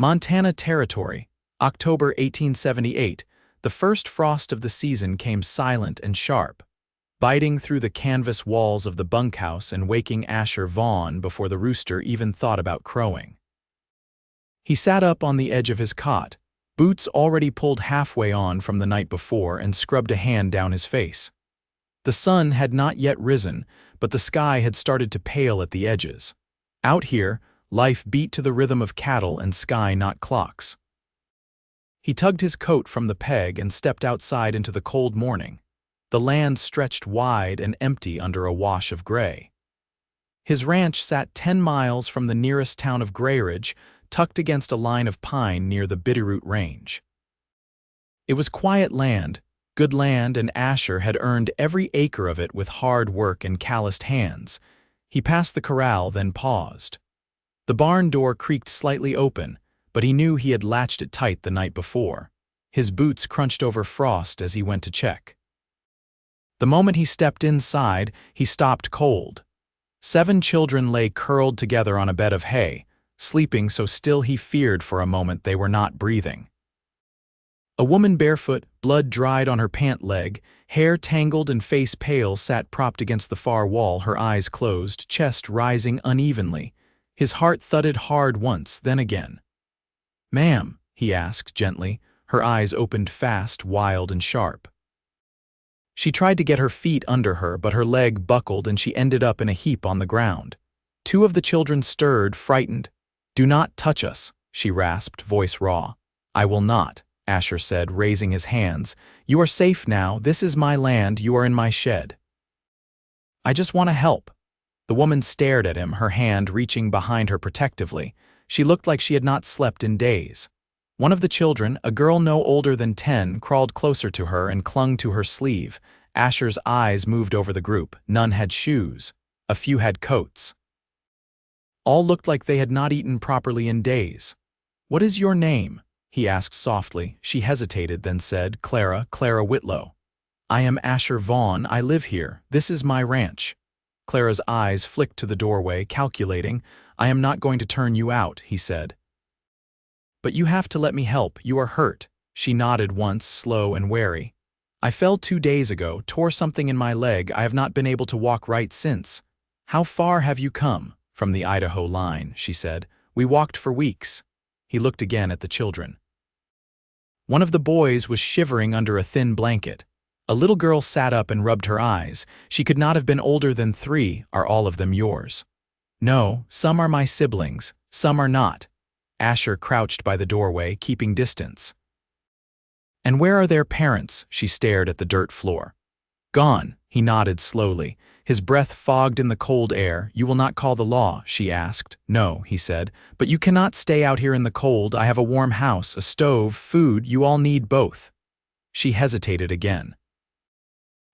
Montana Territory, October 1878. The first frost of the season came silent and sharp, biting through the canvas walls of the bunkhouse and waking Asher Vaughn before the rooster even thought about crowing. He sat up on the edge of his cot, boots already pulled halfway on from the night before, and scrubbed a hand down his face. The sun had not yet risen, but the sky had started to pale at the edges. Out here, life beat to the rhythm of cattle and sky, not clocks. He tugged his coat from the peg and stepped outside into the cold morning. The land stretched wide and empty under a wash of gray. His ranch sat 10 miles from the nearest town of Grayridge, tucked against a line of pine near the Bitterroot Range. It was quiet land, good land, and Asher had earned every acre of it with hard work and calloused hands. He passed the corral, then paused. The barn door creaked slightly open, but he knew he had latched it tight the night before. His boots crunched over frost as he went to check. The moment he stepped inside, he stopped cold. 7 children lay curled together on a bed of hay, sleeping so still he feared for a moment they were not breathing. A woman barefoot, blood dried on her pant leg, hair tangled and face pale, sat propped against the far wall, her eyes closed, chest rising unevenly. His heart thudded hard once, then again. "Ma'am," he asked gently, her eyes opened fast, wild and sharp. She tried to get her feet under her, but her leg buckled and she ended up in a heap on the ground. 2 of the children stirred, frightened. "Do not touch us," she rasped, voice raw. "I will not," Asher said, raising his hands. "You are safe now. This is my land. You are in my shed." "I just want to help." The woman stared at him, her hand reaching behind her protectively. She looked like she had not slept in days. One of the children, a girl no older than 10, crawled closer to her and clung to her sleeve. Asher's eyes moved over the group. None had shoes. A few had coats. All looked like they had not eaten properly in days. "What is your name?" he asked softly. She hesitated, then said, Clara Whitlow." "I am Asher Vaughn. I live here. This is my ranch." Clara's eyes flicked to the doorway, calculating. "I am not going to turn you out," he said. "But you have to let me help. You are hurt." She nodded once, slow and wary. "I fell 2 days ago, tore something in my leg. I have not been able to walk right since." "How far have you come?" "From the Idaho line," she said. "We walked for weeks." He looked again at the children. One of the boys was shivering under a thin blanket. A little girl sat up and rubbed her eyes. She could not have been older than 3. "Are all of them yours?" "No, some are my siblings, some are not." Asher crouched by the doorway, keeping distance. "And where are their parents?" She stared at the dirt floor. "Gone," he nodded slowly. His breath fogged in the cold air. "You will not call the law?" she asked. "No," he said. "But you cannot stay out here in the cold. I have a warm house, a stove, food. You all need both." She hesitated again.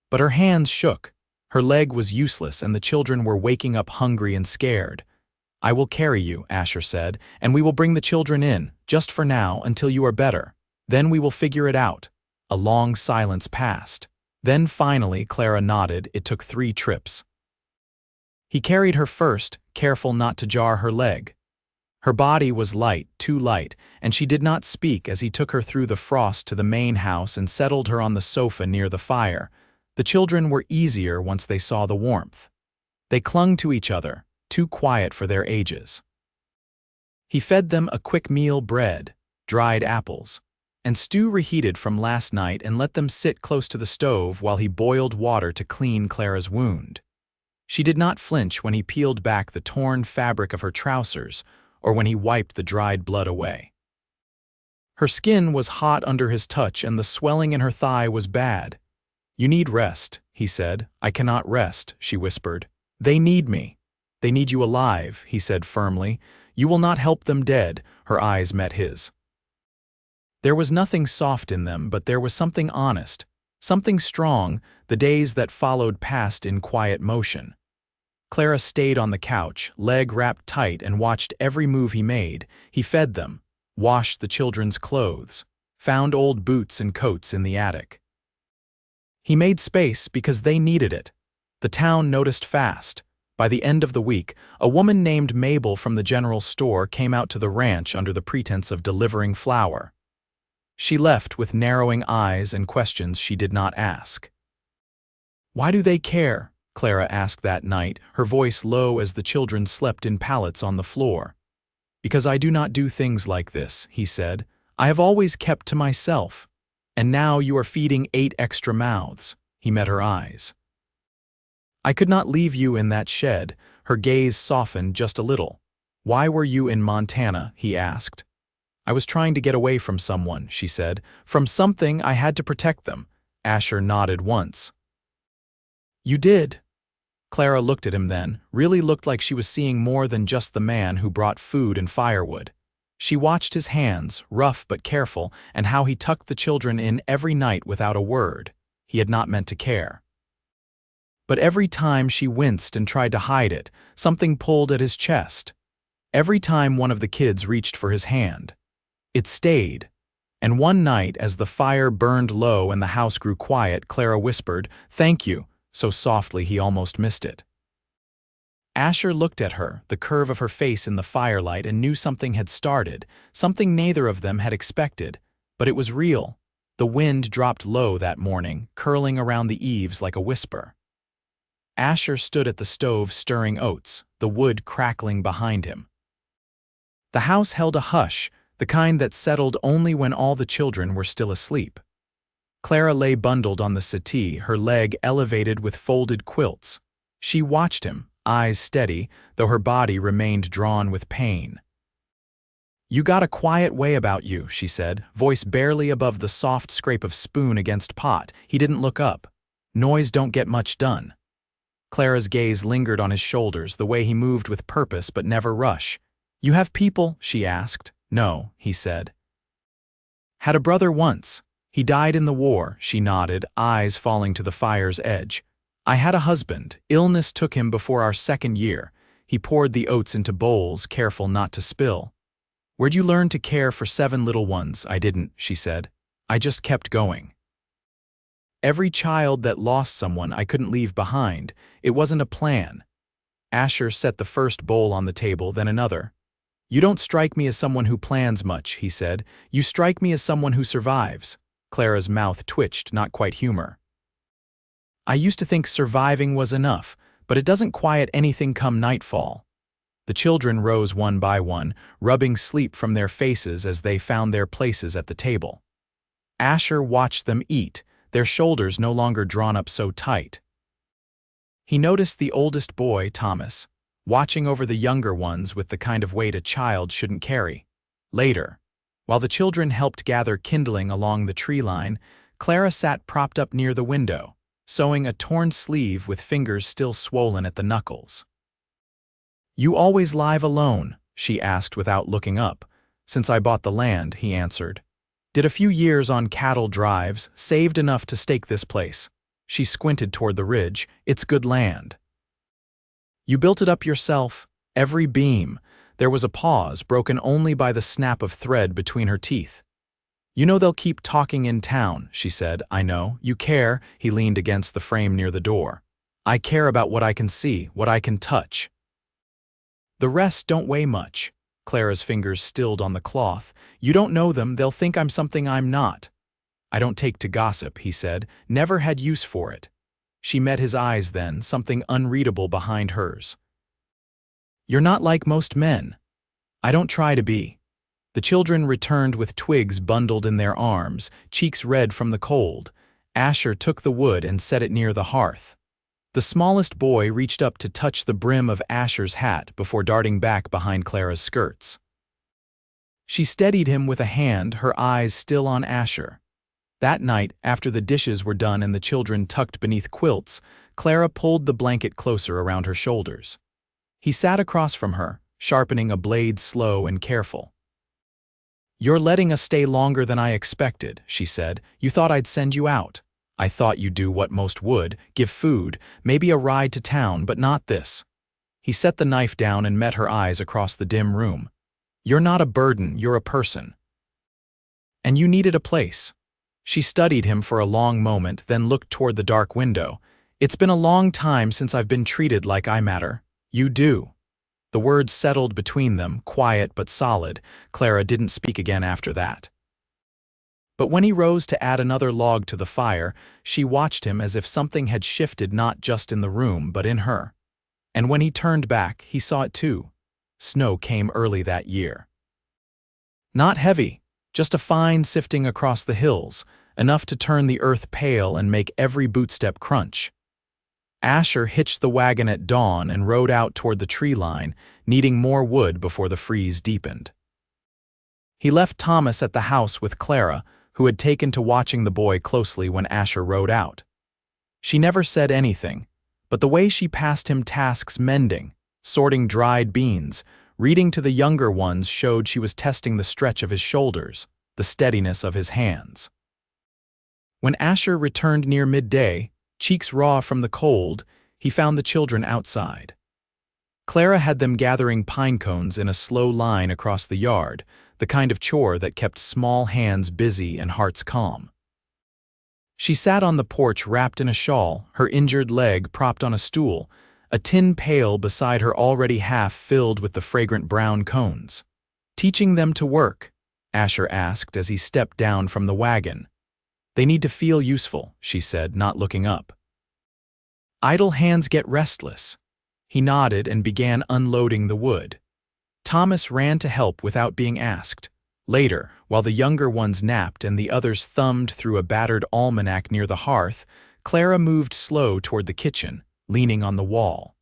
But her hands shook. Her leg was useless, and the children were waking up hungry and scared. "I will carry you," Asher said, "and we will bring the children in, just for now, until you are better. Then we will figure it out." A long silence passed. Then finally, Clara nodded. It took 3 trips. He carried her first, careful not to jar her leg. Her body was light, too light, and she did not speak as he took her through the frost to the main house and settled her on the sofa near the fire. The children were easier once they saw the warmth. They clung to each other, too quiet for their ages. He fed them a quick meal: bread, dried apples, and stew reheated from last night, and let them sit close to the stove while he boiled water to clean Clara's wound. She did not flinch when he peeled back the torn fabric of her trousers or when he wiped the dried blood away. Her skin was hot under his touch, and the swelling in her thigh was bad. "You need rest," he said. "I cannot rest," she whispered. "They need me." "They need you alive," he said firmly. "You will not help them dead." Her eyes met his. There was nothing soft in them, but there was something honest, something strong. The days that followed passed in quiet motion. Clara stayed on the couch, leg wrapped tight, and watched every move he made. He fed them, washed the children's clothes, found old boots and coats in the attic. He made space because they needed it. The town noticed fast. By the end of the week, a woman named Mabel from the general store came out to the ranch under the pretense of delivering flour. She left with narrowing eyes and questions she did not ask. "Why do they care?" Clara asked that night, her voice low as the children slept in pallets on the floor. "Because I do not do things like this," he said. "I have always kept to myself. And now you are feeding 8 extra mouths." He met her eyes. "I could not leave you in that shed." Her gaze softened just a little. "Why were you in Montana?" he asked. "I was trying to get away from someone," she said. "From something. I had to protect them." Asher nodded once. "You did?" Clara looked at him then, really looked like she was seeing more than just the man who brought food and firewood. She watched his hands, rough but careful, and how he tucked the children in every night without a word. He had not meant to care. But every time she winced and tried to hide it, something pulled at his chest. Every time one of the kids reached for his hand. It stayed. And one night, as the fire burned low and the house grew quiet, Clara whispered, "Thank you," so softly he almost missed it. Asher looked at her, the curve of her face in the firelight, and knew something had started, something neither of them had expected. But it was real. The wind dropped low that morning, curling around the eaves like a whisper. Asher stood at the stove stirring oats, the wood crackling behind him. The house held a hush, the kind that settled only when all the children were still asleep. Clara lay bundled on the settee, her leg elevated with folded quilts. She watched him, eyes steady, though her body remained drawn with pain. "You got a quiet way about you," she said, voice barely above the soft scrape of spoon against pot. He didn't look up. "Noise don't get much done." Clara's gaze lingered on his shoulders, the way he moved with purpose but never rush. "You have people?" she asked. "No," he said. "Had a brother once. He died in the war," she nodded, eyes falling to the fire's edge. "I had a husband. Illness took him before our 2nd year. He poured the oats into bowls, careful not to spill." "Where'd you learn to care for 7 little ones?" "I didn't," she said. "I just kept going. Every child that lost someone I couldn't leave behind. It wasn't a plan." Asher set the first bowl on the table, then another. "You don't strike me as someone who plans much," he said. "You strike me as someone who survives." Clara's mouth twitched, not quite humor. "I used to think surviving was enough, but it doesn't quiet anything come nightfall." The children rose one by one, rubbing sleep from their faces as they found their places at the table. Asher watched them eat, their shoulders no longer drawn up so tight. He noticed the oldest boy, Thomas, watching over the younger ones with the kind of weight a child shouldn't carry. Later, while the children helped gather kindling along the tree line, Clara sat propped up near the window, sewing a torn sleeve with fingers still swollen at the knuckles. "You always live alone?" she asked without looking up. "Since I bought the land," he answered. "Did a few years on cattle drives, saved enough to stake this place." She squinted toward the ridge. "It's good land." "You built it up yourself?" "Every beam." There was a pause, broken only by the snap of thread between her teeth. "You know they'll keep talking in town," she said. "I know. You care." He leaned against the frame near the door. "I care about what I can see, what I can touch. The rest don't weigh much." Clara's fingers stilled on the cloth. "You don't know them, they'll think I'm something I'm not." "I don't take to gossip," he said. "Never had use for it." She met his eyes then, something unreadable behind hers. "You're not like most men." "I don't try to be." The children returned with twigs bundled in their arms, cheeks red from the cold. Asher took the wood and set it near the hearth. The smallest boy reached up to touch the brim of Asher's hat before darting back behind Clara's skirts. She steadied him with a hand, her eyes still on Asher. That night, after the dishes were done and the children tucked beneath quilts, Clara pulled the blanket closer around her shoulders. He sat across from her, sharpening a blade slow and careful. "You're letting us stay longer than I expected," she said. "You thought I'd send you out. I thought you'd do what most would, give food, maybe a ride to town, but not this." He set the knife down and met her eyes across the dim room. "You're not a burden, you're a person. And you needed a place." She studied him for a long moment, then looked toward the dark window. "It's been a long time since I've been treated like I matter." You do. The words settled between them, quiet but solid. Clara didn't speak again after that. But when he rose to add another log to the fire, she watched him as if something had shifted not just in the room but in her. And when he turned back, he saw it too. Snow came early that year. Not heavy, just a fine sifting across the hills, enough to turn the earth pale and make every bootstep crunch. Asher hitched the wagon at dawn and rode out toward the tree line, needing more wood before the freeze deepened. He left Thomas at the house with Clara, who had taken to watching the boy closely when Asher rode out. She never said anything, but the way she passed him tasks mending, sorting dried beans, reading to the younger ones showed she was testing the stretch of his shoulders, the steadiness of his hands. When Asher returned near midday, cheeks raw from the cold, he found the children outside. Clara had them gathering pine cones in a slow line across the yard, the kind of chore that kept small hands busy and hearts calm. She sat on the porch wrapped in a shawl, her injured leg propped on a stool, a tin pail beside her already half filled with the fragrant brown cones. "Teaching them to work?" Asher asked as he stepped down from the wagon. "They need to feel useful," she said, not looking up. "Idle hands get restless." He nodded and began unloading the wood. Thomas ran to help without being asked. Later, while the younger ones napped and the others thumbed through a battered almanac near the hearth, Clara moved slow toward the kitchen, leaning on the wall.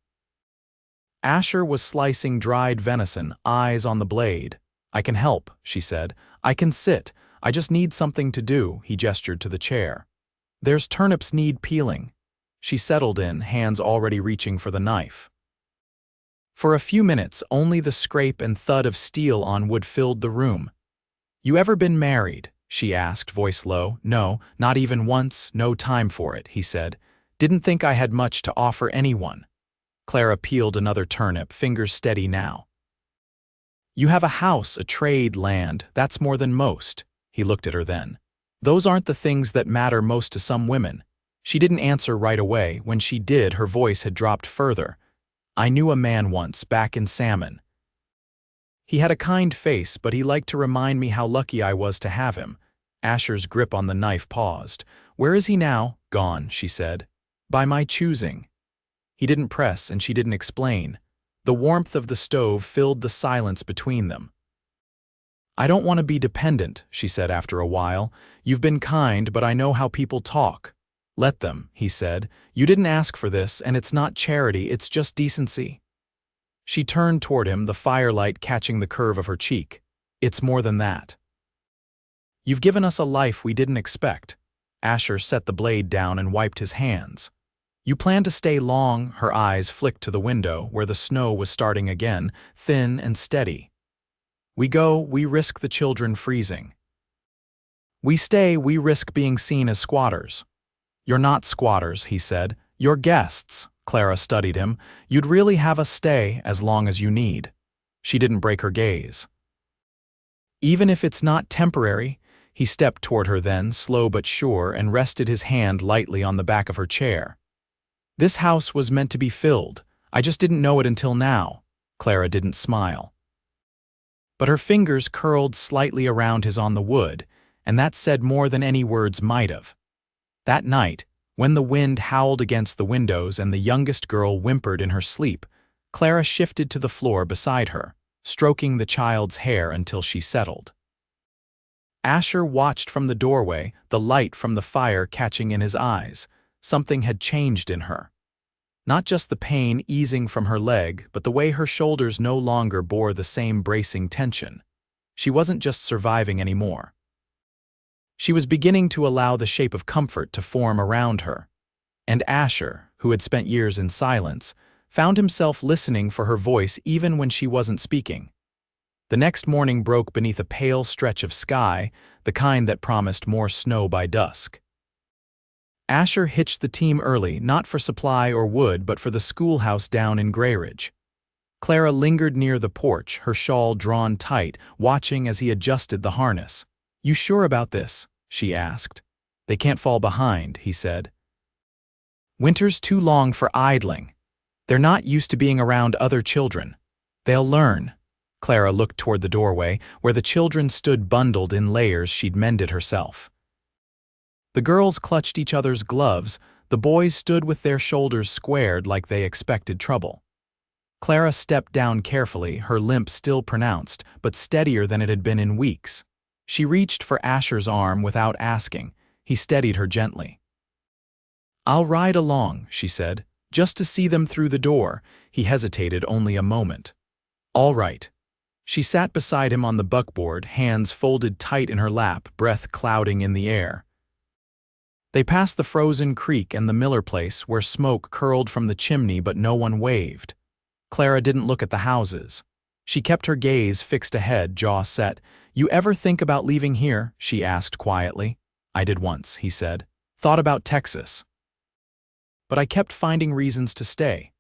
Asher was slicing dried venison, eyes on the blade. "I can help," she said. "I can sit. I just need something to do," he gestured to the chair. "There's turnips need peeling." She settled in, hands already reaching for the knife. For a few minutes, only the scrape and thud of steel on wood filled the room. "You ever been married?" she asked, voice low. "No, not even once, no time for it," he said. "Didn't think I had much to offer anyone." Clara peeled another turnip, fingers steady now. "You have a house, a trade, land, that's more than most." He looked at her then. "Those aren't the things that matter most to some women." She didn't answer right away. When she did, her voice had dropped further. "I knew a man once, back in Salmon. He had a kind face, but he liked to remind me how lucky I was to have him." Asher's grip on the knife paused. "Where is he now?" "Gone," she said. "By my choosing." He didn't press, and she didn't explain. The warmth of the stove filled the silence between them. "I don't want to be dependent," she said after a while. "You've been kind, but I know how people talk." "Let them," he said. "You didn't ask for this, and it's not charity, it's just decency." She turned toward him, the firelight catching the curve of her cheek. "It's more than that. You've given us a life we didn't expect." Asher set the blade down and wiped his hands. "You plan to stay long?" Her eyes flicked to the window, where the snow was starting again, thin and steady. "We go, we risk the children freezing. We stay, we risk being seen as squatters." "You're not squatters," he said. "You're guests." Clara studied him. "You'd really have us stay as long as you need." She didn't break her gaze. "Even if it's not temporary?" He stepped toward her then, slow but sure, and rested his hand lightly on the back of her chair. "This house was meant to be filled. I just didn't know it until now." Clara didn't smile. But her fingers curled slightly around his on the wood, and that said more than any words might have. That night, when the wind howled against the windows and the youngest girl whimpered in her sleep, Clara shifted to the floor beside her, stroking the child's hair until she settled. Asher watched from the doorway, the light from the fire catching in his eyes. Something had changed in her. Not just the pain easing from her leg, but the way her shoulders no longer bore the same bracing tension. She wasn't just surviving anymore. She was beginning to allow the shape of comfort to form around her. And Asher, who had spent years in silence, found himself listening for her voice even when she wasn't speaking. The next morning broke beneath a pale stretch of sky, the kind that promised more snow by dusk. Asher hitched the team early, not for supply or wood, but for the schoolhouse down in Grayridge. Clara lingered near the porch, her shawl drawn tight, watching as he adjusted the harness. "You sure about this?" she asked. "They can't fall behind," he said. "Winter's too long for idling." They're not used to being around other children. They'll learn. Clara looked toward the doorway, where the children stood bundled in layers she'd mended herself. The girls clutched each other's gloves, the boys stood with their shoulders squared like they expected trouble. Clara stepped down carefully, her limp still pronounced, but steadier than it had been in weeks. She reached for Asher's arm without asking. He steadied her gently. "I'll ride along," she said, "just to see them through the door." He hesitated only a moment. "All right." She sat beside him on the buckboard, hands folded tight in her lap, breath clouding in the air. They passed the frozen creek and the Miller place, where smoke curled from the chimney but no one waved. Clara didn't look at the houses. She kept her gaze fixed ahead, jaw set. "You ever think about leaving here?" she asked quietly. "I did once," he said. "Thought about Texas. But I kept finding reasons to stay."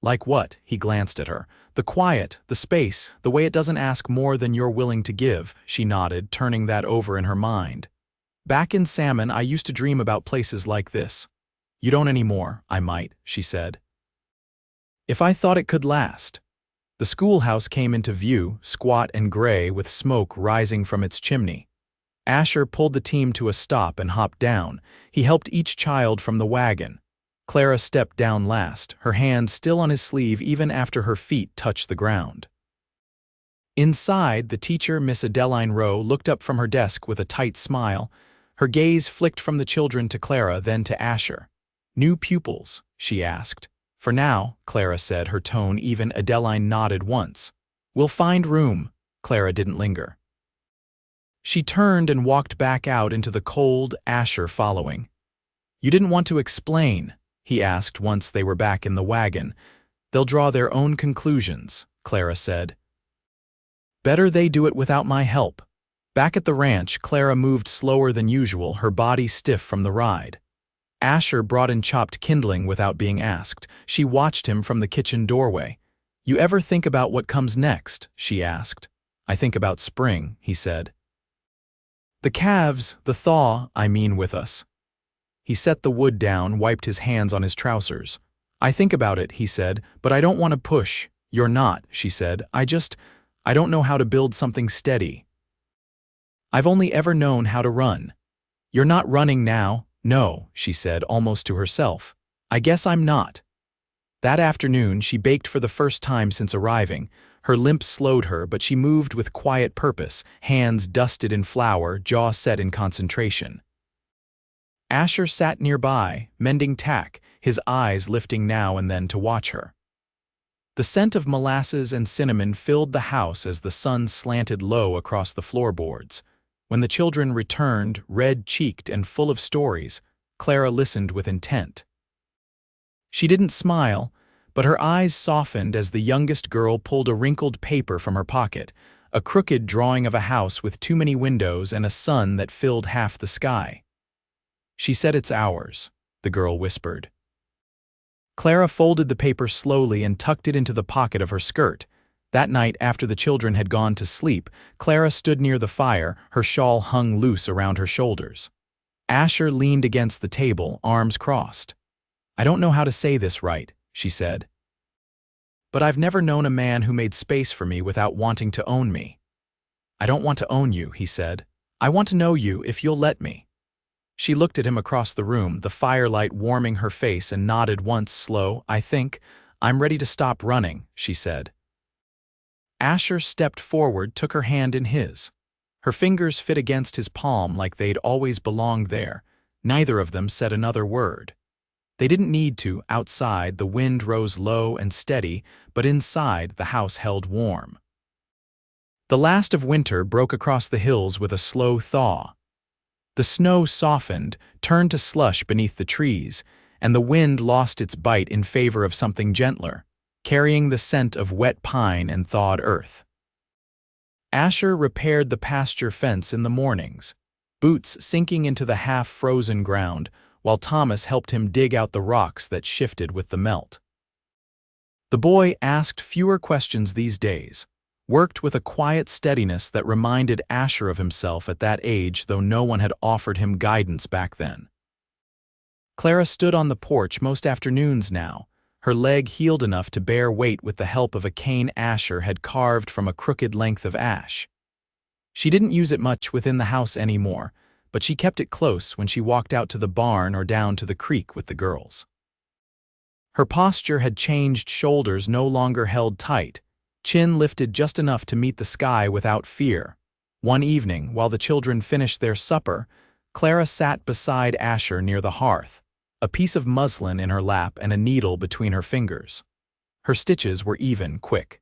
"Like what?" He glanced at her. "The quiet, the space, the way it doesn't ask more than you're willing to give," she nodded, turning that over in her mind. "Back in Salmon, I used to dream about places like this." "You don't anymore." "I might," she said. "If I thought it could last." The schoolhouse came into view, squat and gray, with smoke rising from its chimney. Asher pulled the team to a stop and hopped down. He helped each child from the wagon. Clara stepped down last, her hand still on his sleeve even after her feet touched the ground. Inside, the teacher, Miss Adeline Rowe, looked up from her desk with a tight smile. Her gaze flicked from the children to Clara, then to Asher. "New pupils?" she asked. "For now," Clara said, her tone even. Adeline nodded once. "We'll find room." Clara didn't linger. She turned and walked back out into the cold, Asher following. "You didn't want to explain?" he asked once they were back in the wagon. "They'll draw their own conclusions," Clara said. "Better they do it without my help." Back at the ranch, Clara moved slower than usual, her body stiff from the ride. Asher brought in chopped kindling without being asked. She watched him from the kitchen doorway. "You ever think about what comes next?" she asked. "I think about spring," he said. "The calves, the thaw, I mean, with us." He set the wood down, wiped his hands on his trousers. "I think about it," he said, "but I don't want to push." "You're not," she said. I don't know how to build something steady. I've only ever known how to run." "You're not running now." "No," she said, almost to herself. "I guess I'm not." That afternoon, she baked for the first time since arriving. Her limp slowed her, but she moved with quiet purpose, hands dusted in flour, jaw set in concentration. Asher sat nearby, mending tack, his eyes lifting now and then to watch her. The scent of molasses and cinnamon filled the house as the sun slanted low across the floorboards. When the children returned, red-cheeked and full of stories, Clara listened with intent. She didn't smile, but her eyes softened as the youngest girl pulled a wrinkled paper from her pocket, a crooked drawing of a house with too many windows and a sun that filled half the sky. "She said it's ours," the girl whispered. Clara folded the paper slowly and tucked it into the pocket of her skirt. That night, after the children had gone to sleep, Clara stood near the fire, her shawl hung loose around her shoulders. Asher leaned against the table, arms crossed. "I don't know how to say this right," she said. "But I've never known a man who made space for me without wanting to own me." "I don't want to own you," he said. "I want to know you if you'll let me." She looked at him across the room, the firelight warming her face, and nodded once, slow. I'm ready to stop running," she said. Asher stepped forward, took her hand in his. Her fingers fit against his palm like they'd always belonged there. Neither of them said another word. They didn't need to. Outside, the wind rose low and steady, but inside, the house held warm. The last of winter broke across the hills with a slow thaw. The snow softened, turned to slush beneath the trees, and the wind lost its bite in favor of something gentler, carrying the scent of wet pine and thawed earth. Asher repaired the pasture fence in the mornings, boots sinking into the half-frozen ground, while Thomas helped him dig out the rocks that shifted with the melt. The boy asked fewer questions these days, worked with a quiet steadiness that reminded Asher of himself at that age, though no one had offered him guidance back then. Clara stood on the porch most afternoons now, Her leg healed enough to bear weight with the help of a cane Asher had carved from a crooked length of ash. She didn't use it much within the house anymore, but she kept it close when she walked out to the barn or down to the creek with the girls. Her posture had changed, shoulders no longer held tight, chin lifted just enough to meet the sky without fear. One evening, while the children finished their supper, Clara sat beside Asher near the hearth, a piece of muslin in her lap and a needle between her fingers. Her stitches were even, quick.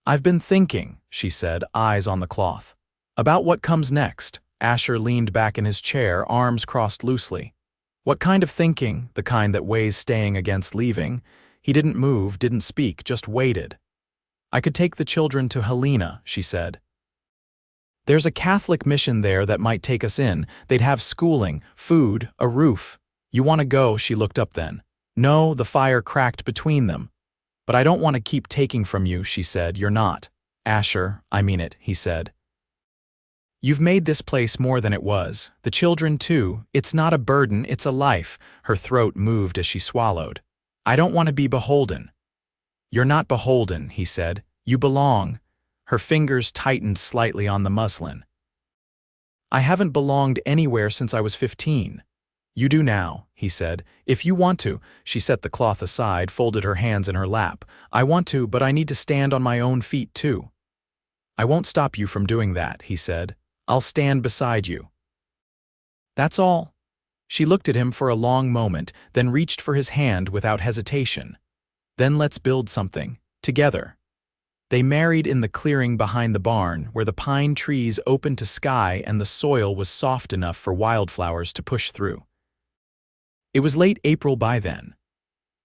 "I've been thinking," she said, eyes on the cloth. "About what comes next." Asher leaned back in his chair, arms crossed loosely. "What kind of thinking?" "The kind that weighs staying against leaving." He didn't move, didn't speak, just waited. "I could take the children to Helena," she said. "There's a Catholic mission there that might take us in. They'd have schooling, food, a roof. You want to go?" She looked up then. "No," the fire cracked between them. "But I don't want to keep taking from you," she said. "You're not." "Asher, I mean it," he said. "You've made this place more than it was. The children too. It's not a burden, it's a life." Her throat moved as she swallowed. "I don't want to be beholden." "You're not beholden," he said. "You belong." Her fingers tightened slightly on the muslin. "I haven't belonged anywhere since I was 15. "You do now," he said. "If you want to." She set the cloth aside, folded her hands in her lap. "I want to, but I need to stand on my own feet too." "I won't stop you from doing that," he said. "I'll stand beside you." "That's all." She looked at him for a long moment, then reached for his hand without hesitation. "Then let's build something, together." They married in the clearing behind the barn, where the pine trees opened to sky and the soil was soft enough for wildflowers to push through. It was late April by then.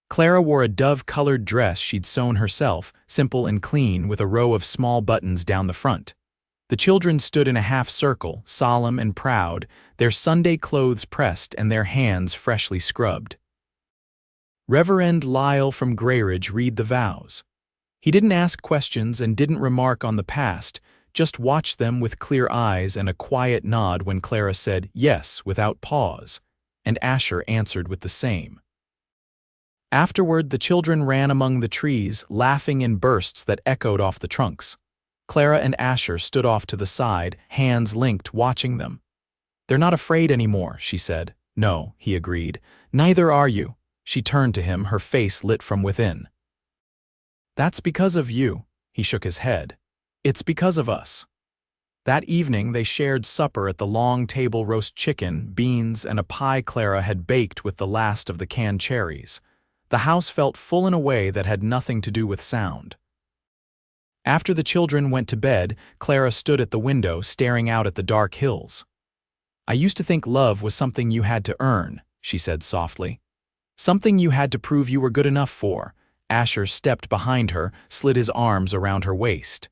Clara wore a dove-colored dress she'd sewn herself, simple and clean, with a row of small buttons down the front. The children stood in a half-circle, solemn and proud, their Sunday clothes pressed and their hands freshly scrubbed. Reverend Lyle from Grayridge read the vows. He didn't ask questions and didn't remark on the past, just watched them with clear eyes and a quiet nod when Clara said yes without pause, and Asher answered with the same. Afterward, the children ran among the trees, laughing in bursts that echoed off the trunks. Clara and Asher stood off to the side, hands linked, watching them. "They're not afraid anymore," she said. "No," he agreed. "Neither are you." She turned to him, her face lit from within. "That's because of you," he shook his head. "It's because of us." That evening they shared supper at the long table, roast chicken, beans, and a pie Clara had baked with the last of the canned cherries. The house felt full in a way that had nothing to do with sound. After the children went to bed, Clara stood at the window staring out at the dark hills. "I used to think love was something you had to earn," she said softly. "Something you had to prove you were good enough for." Asher stepped behind her, slid his arms around her waist.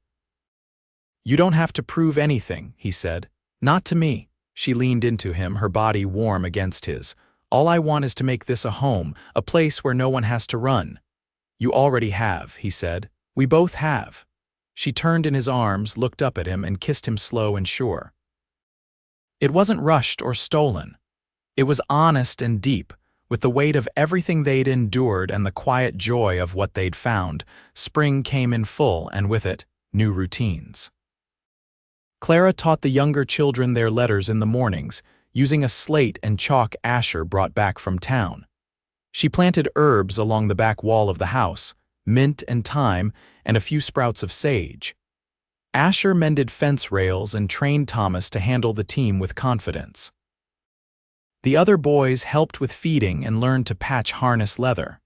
"You don't have to prove anything," he said. "Not to me." She leaned into him, her body warm against his. "All I want is to make this a home, a place where no one has to run." "You already have," he said. "We both have." She turned in his arms, looked up at him, and kissed him slow and sure. It wasn't rushed or stolen. It was honest and deep, with the weight of everything they'd endured and the quiet joy of what they'd found. Spring came in full, and with it, new routines. Clara taught the younger children their letters in the mornings, using a slate and chalk Asher brought back from town. She planted herbs along the back wall of the house, mint and thyme, and a few sprouts of sage. Asher mended fence rails and trained Thomas to handle the team with confidence. The other boys helped with feeding and learned to patch harness leather.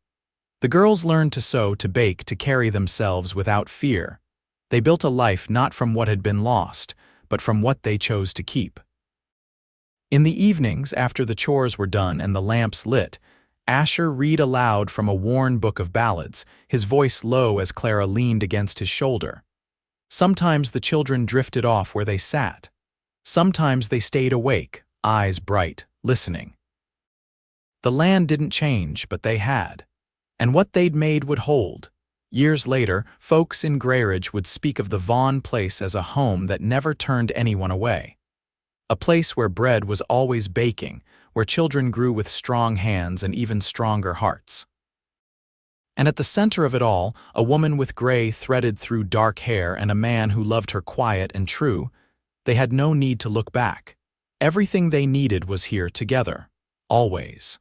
The girls learned to sew, to bake, to carry themselves without fear. They built a life not from what had been lost, but from what they chose to keep. In the evenings, after the chores were done and the lamps lit, Asher read aloud from a worn book of ballads, his voice low as Clara leaned against his shoulder. Sometimes the children drifted off where they sat. Sometimes they stayed awake, eyes bright, listening. The land didn't change, but they had. And what they'd made would hold. Years later, folks in Grayridge would speak of the Vaughn place as a home that never turned anyone away. A place where bread was always baking, where children grew with strong hands and even stronger hearts. And at the center of it all, a woman with gray threaded through dark hair and a man who loved her quiet and true. They had no need to look back. Everything they needed was here together. Always.